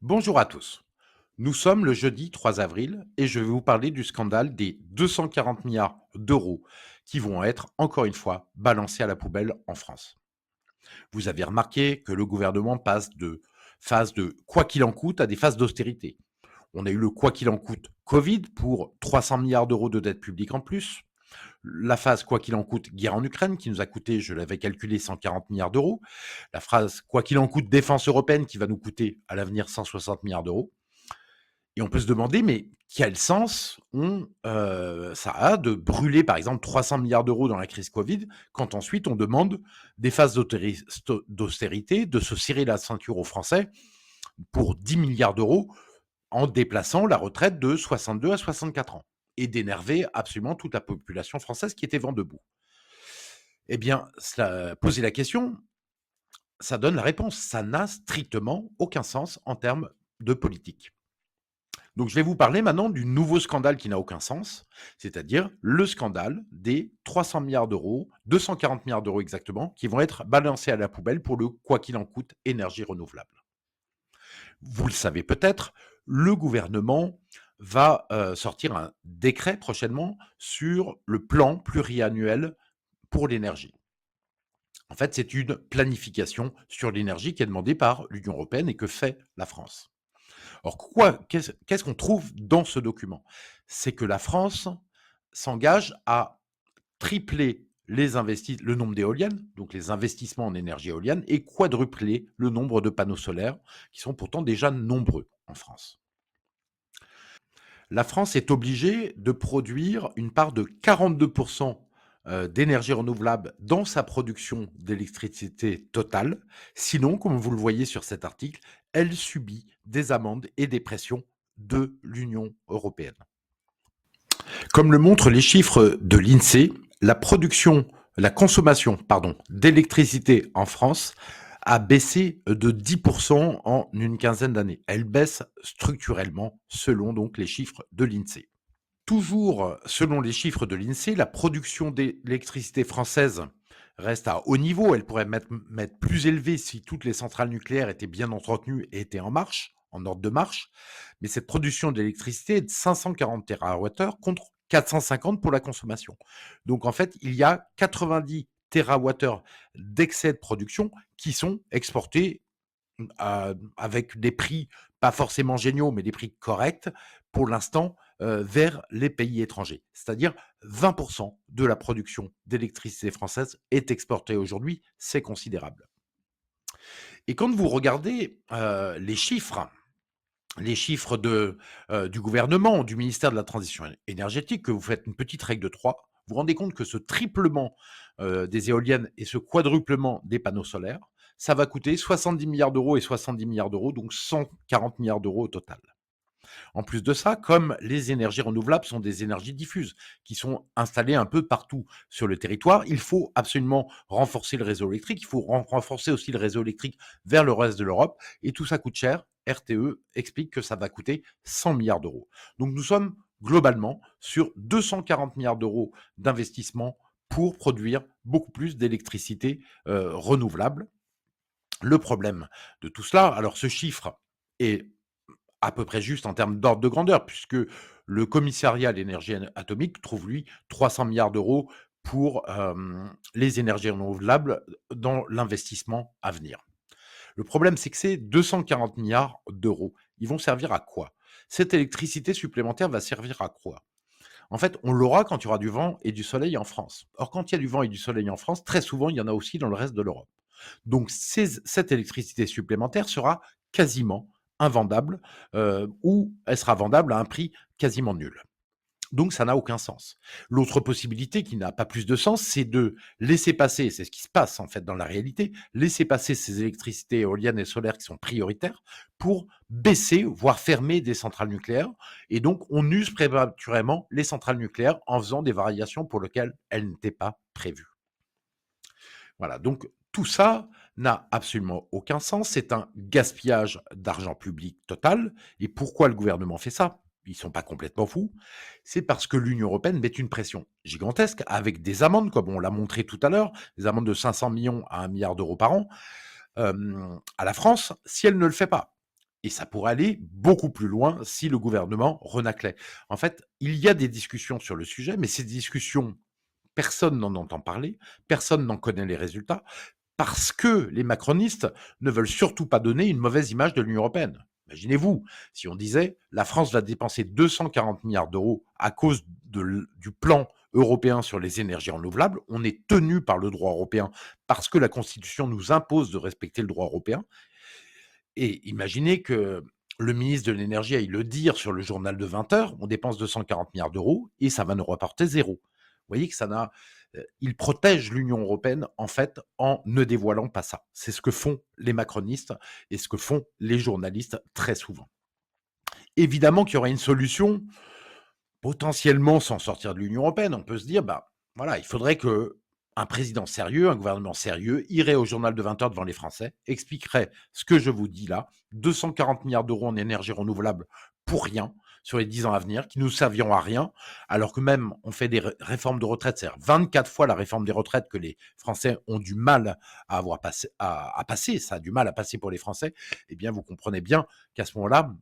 Bonjour à tous. Nous sommes le jeudi 3 avril et je vais vous parler du scandale des 240 milliards d'euros qui vont être, encore une fois, balancés à la poubelle en France. Vous avez remarqué que le gouvernement passe de phase de quoi qu'il en coûte à des phases d'austérité. On a eu le quoi qu'il en coûte Covid pour 300 milliards d'euros de dette publique en plus. La phase quoi qu'il en coûte guerre en Ukraine qui nous a coûté, je l'avais calculé, 140 milliards d'euros. La phrase quoi qu'il en coûte défense européenne qui va nous coûter à l'avenir 160 milliards d'euros. Et on peut se demander, mais quel sens ça a de brûler, par exemple, 300 milliards d'euros dans la crise Covid, quand ensuite on demande des phases d'austérité, de se serrer la ceinture aux Français pour 10 milliards d'euros en déplaçant la retraite de 62 à 64 ans et d'énerver absolument toute la population française qui était vent debout. Eh bien, cela, poser la question, ça donne la réponse. Ça n'a strictement aucun sens en termes de politique. Donc, je vais vous parler maintenant du nouveau scandale qui n'a aucun sens, c'est-à-dire le scandale des 300 milliards d'euros, 240 milliards d'euros exactement, qui vont être balancés à la poubelle pour le quoi qu'il en coûte énergie renouvelable. Vous le savez peut-être, le gouvernement va sortir un décret prochainement sur le plan pluriannuel pour l'énergie. En fait, c'est une planification sur l'énergie qui est demandée par l'Union européenne et que fait la France. Or, qu'est-ce qu'on trouve dans ce document? C'est que la France s'engage à tripler le nombre d'éoliennes, donc les investissements en énergie éolienne, et quadrupler le nombre de panneaux solaires, qui sont pourtant déjà nombreux en France. La France est obligée de produire une part de 42% d'énergie renouvelable dans sa production d'électricité totale. Sinon, comme vous le voyez sur cet article, elle subit des amendes et des pressions de l'Union européenne. Comme le montrent les chiffres de l'INSEE, la consommation d'électricité en France a baissé de 10% en une quinzaine d'années. Elle baisse structurellement selon donc les chiffres de l'INSEE. Toujours selon les chiffres de l'INSEE, la production d'électricité française reste à haut niveau. Elle pourrait mettre plus élevé si toutes les centrales nucléaires étaient bien entretenues et étaient en marche, en ordre de marche. Mais cette production d'électricité est de 540 TWh contre 450 pour la consommation. Donc en fait, il y a 90 TWh d'excès de production qui sont exportés avec des prix pas forcément géniaux, mais des prix corrects pour l'instant vers les pays étrangers. C'est-à-dire 20% de la production d'électricité française est exportée aujourd'hui, c'est considérable. Et quand vous regardez les chiffres du gouvernement, du ministère de la Transition énergétique, que vous faites une petite règle de 3, vous vous rendez compte que ce triplement des éoliennes et ce quadruplement des panneaux solaires, ça va coûter 70 milliards d'euros et 70 milliards d'euros, donc 140 milliards d'euros au total. En plus de ça, comme les énergies renouvelables sont des énergies diffuses qui sont installées un peu partout sur le territoire, il faut absolument renforcer le réseau électrique. Il faut renforcer aussi le réseau électrique vers le reste de l'Europe. Et tout ça coûte cher. RTE explique que ça va coûter 100 milliards d'euros. Donc nous sommes globalement sur 240 milliards d'euros d'investissement pour produire beaucoup plus d'électricité renouvelable. Le problème de tout cela, alors ce chiffre est à peu près juste en termes d'ordre de grandeur, puisque le commissariat à l'énergie atomique trouve, lui, 300 milliards d'euros pour les énergies renouvelables dans l'investissement à venir. Le problème, c'est que ces 240 milliards d'euros, ils vont servir à quoi? Cette électricité supplémentaire va servir à quoi? En fait, on l'aura quand il y aura du vent et du soleil en France. Or, quand il y a du vent et du soleil en France, très souvent, il y en a aussi dans le reste de l'Europe. Donc cette électricité supplémentaire sera quasiment invendable, ou elle sera vendable à un prix quasiment nul. Donc ça n'a aucun sens. L'autre possibilité qui n'a pas plus de sens, c'est de laisser passer, c'est ce qui se passe en fait dans la réalité, laisser passer ces électricités éoliennes et solaires qui sont prioritaires pour baisser, voire fermer des centrales nucléaires. Et donc on use prématurément les centrales nucléaires en faisant des variations pour lesquelles elles n'étaient pas prévues. Voilà, donc tout ça n'a absolument aucun sens. C'est un gaspillage d'argent public total. Et pourquoi le gouvernement fait ça? Ils ne sont pas complètement fous. C'est parce que l'Union européenne met une pression gigantesque avec des amendes, comme on l'a montré tout à l'heure, des amendes de 500 millions à 1 milliard d'euros par an à la France si elle ne le fait pas. Et ça pourrait aller beaucoup plus loin si le gouvernement renâclait. En fait, il y a des discussions sur le sujet, mais ces discussions, personne n'en entend parler, personne n'en connaît les résultats, parce que les macronistes ne veulent surtout pas donner une mauvaise image de l'Union européenne. Imaginez-vous, si on disait la France va dépenser 240 milliards d'euros à cause du plan européen sur les énergies renouvelables, on est tenu par le droit européen parce que la Constitution nous impose de respecter le droit européen. Et imaginez que le ministre de l'énergie aille le dire sur le journal de 20 heures, on dépense 240 milliards d'euros et ça va nous rapporter zéro. Vous voyez que ça n'a. Il protège l'Union européenne, en fait, en ne dévoilant pas ça. C'est ce que font les macronistes et ce que font les journalistes très souvent. Évidemment qu'il y aurait une solution, potentiellement sans sortir de l'Union européenne. On peut se dire, bah voilà, il faudrait que un président sérieux, un gouvernement sérieux, irait au journal de 20 heures devant les Français, expliquerait ce que je vous dis là, 240 milliards d'euros en énergie renouvelable pour rien sur les 10 ans à venir, qui nous serviront à rien, alors que même on fait des réformes de retraite, c'est-à-dire 24 fois la réforme des retraites que les Français ont du mal à avoir passé, à passer, ça a du mal à passer pour les Français, eh bien vous comprenez bien qu'à ce moment-là,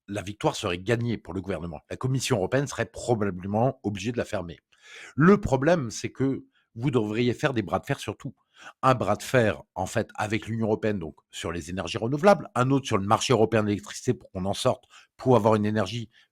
la victoire serait gagnée pour le gouvernement. La Commission européenne serait probablement obligée de la fermer. Le problème, c'est que vous devriez faire des bras de fer sur tout. Un bras de fer, en fait, avec l'Union européenne, donc sur les énergies renouvelables, un autre sur le marché européen de l'électricité pour qu'on en sorte, pour avoir une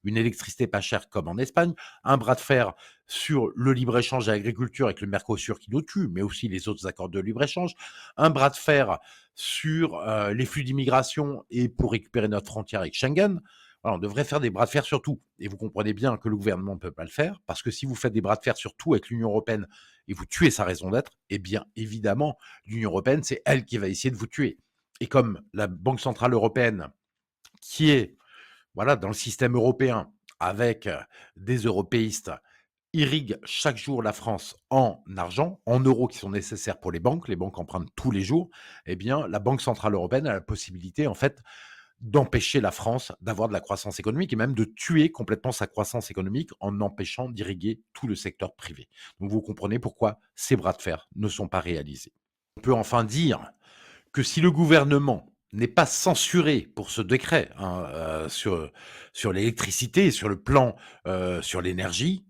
électricité pas chère comme en Espagne, un bras de fer sur le libre-échange à l'agriculture avec le Mercosur qui nous tue, mais aussi les autres accords de libre-échange, un bras de fer sur les flux d'immigration et pour récupérer notre frontière avec Schengen. Voilà, on devrait faire des bras de fer sur tout. Et vous comprenez bien que le gouvernement ne peut pas le faire, parce que si vous faites des bras de fer sur tout avec l'Union européenne et vous tuez sa raison d'être, eh bien, évidemment, l'Union européenne, c'est elle qui va essayer de vous tuer. Et comme la Banque centrale européenne, qui est voilà, dans le système européen, avec des européistes, irrigue chaque jour la France en argent, en euros qui sont nécessaires pour les banques empruntent tous les jours, eh bien, la Banque centrale européenne a la possibilité, en fait, d'empêcher la France d'avoir de la croissance économique et même de tuer complètement sa croissance économique en empêchant d'irriguer tout le secteur privé. Donc vous comprenez pourquoi ces bras de fer ne sont pas réalisés. On peut enfin dire que si le gouvernement n'est pas censuré pour ce décret sur l'électricité, sur le plan sur l'énergie,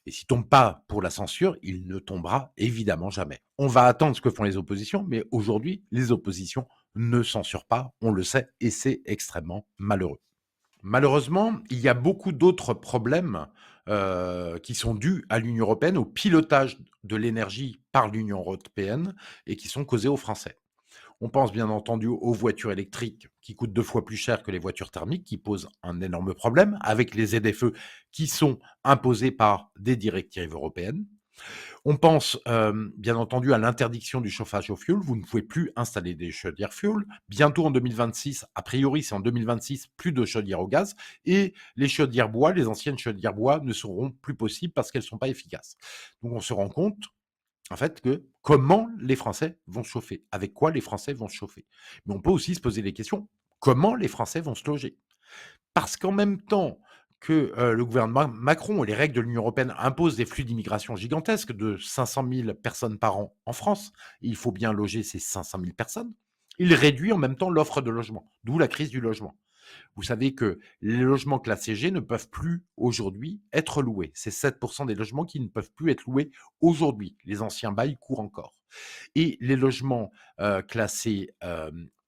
et s'il ne tombe pas pour la censure, il ne tombera évidemment jamais. On va attendre ce que font les oppositions, mais aujourd'hui, les oppositions ne censurent pas, on le sait, et c'est extrêmement malheureux. Malheureusement, il y a beaucoup d'autres problèmes qui sont dus à l'Union européenne, au pilotage de l'énergie par l'Union européenne et qui sont causés aux Français. On pense bien entendu aux voitures électriques qui coûtent 2 fois plus cher que les voitures thermiques, qui posent un énorme problème, avec les ZFE qui sont imposés par des directives européennes. On pense bien entendu à l'interdiction du chauffage au fioul. Vous ne pouvez plus installer des chaudières fioul. Bientôt en 2026, a priori c'est en 2026, plus de chaudières au gaz. Et les chaudières bois, les anciennes chaudières bois ne seront plus possibles parce qu'elles ne sont pas efficaces. Donc on se rend compte en fait, que comment les Français vont se chauffer? Avec quoi les Français vont se chauffer? Mais on peut aussi se poser les questions, comment les Français vont se loger? Parce qu'en même temps que, le gouvernement Macron et les règles de l'Union européenne imposent des flux d'immigration gigantesques de 500 000 personnes par an en France, et il faut bien loger ces 500 000 personnes, il réduit en même temps l'offre de logement, d'où la crise du logement. Vous savez que les logements classés G ne peuvent plus aujourd'hui être loués. C'est 7% des logements qui ne peuvent plus être loués aujourd'hui. Les anciens bails courent encore. Et les logements classés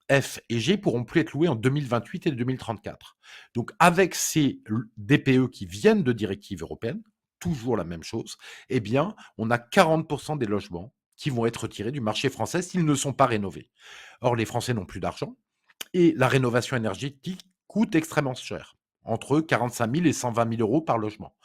F et G pourront plus être loués en 2028 et 2034. Donc avec ces DPE qui viennent de directives européennes, toujours la même chose, eh bien, on a 40% des logements qui vont être retirés du marché français s'ils ne sont pas rénovés. Or, les Français n'ont plus d'argent et la rénovation énergétique coûte extrêmement cher, entre 45 000 et 120 000 euros par logement.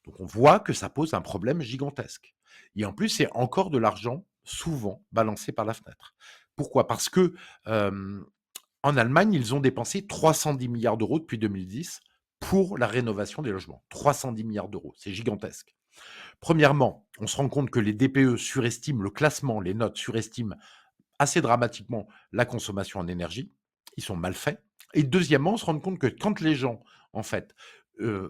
Donc on voit que ça pose un problème gigantesque. Et en plus, c'est encore de l'argent souvent balancé par la fenêtre. Pourquoi? Parce que en Allemagne, ils ont dépensé 310 milliards d'euros depuis 2010 pour la rénovation des logements. 310 milliards d'euros, c'est gigantesque. Premièrement, on se rend compte que les DPE surestiment le classement, les notes surestiment assez dramatiquement la consommation en énergie. Ils sont mal faits. Et deuxièmement, on se rend compte que quand les gens, en fait,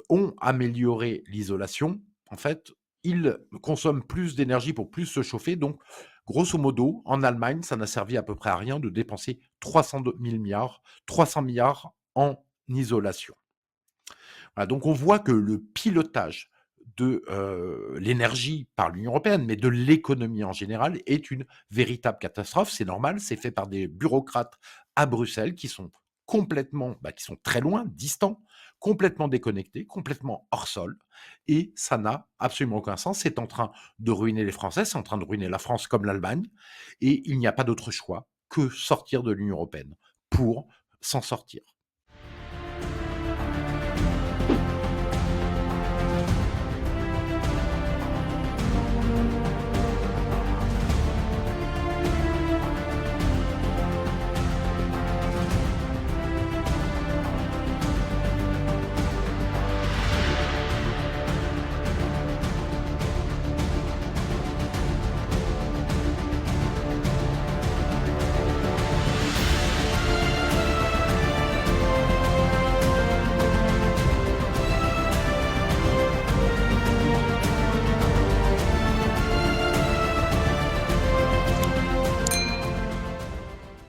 ont amélioré l'isolation, en fait, ils consomment plus d'énergie pour plus se chauffer. Donc, grosso modo, en Allemagne, ça n'a servi à peu près à rien de dépenser 300 000 milliards, 300 milliards en isolation. Voilà, donc on voit que le pilotage de, l'énergie par l'Union européenne, mais de l'économie en général, est une véritable catastrophe. C'est normal, c'est fait par des bureaucrates à Bruxelles qui sont complètement, qui sont très loin, distants, complètement déconnectés, complètement hors sol, et ça n'a absolument aucun sens. C'est en train de ruiner les Français, c'est en train de ruiner la France comme l'Allemagne, et il n'y a pas d'autre choix que sortir de l'Union européenne pour s'en sortir.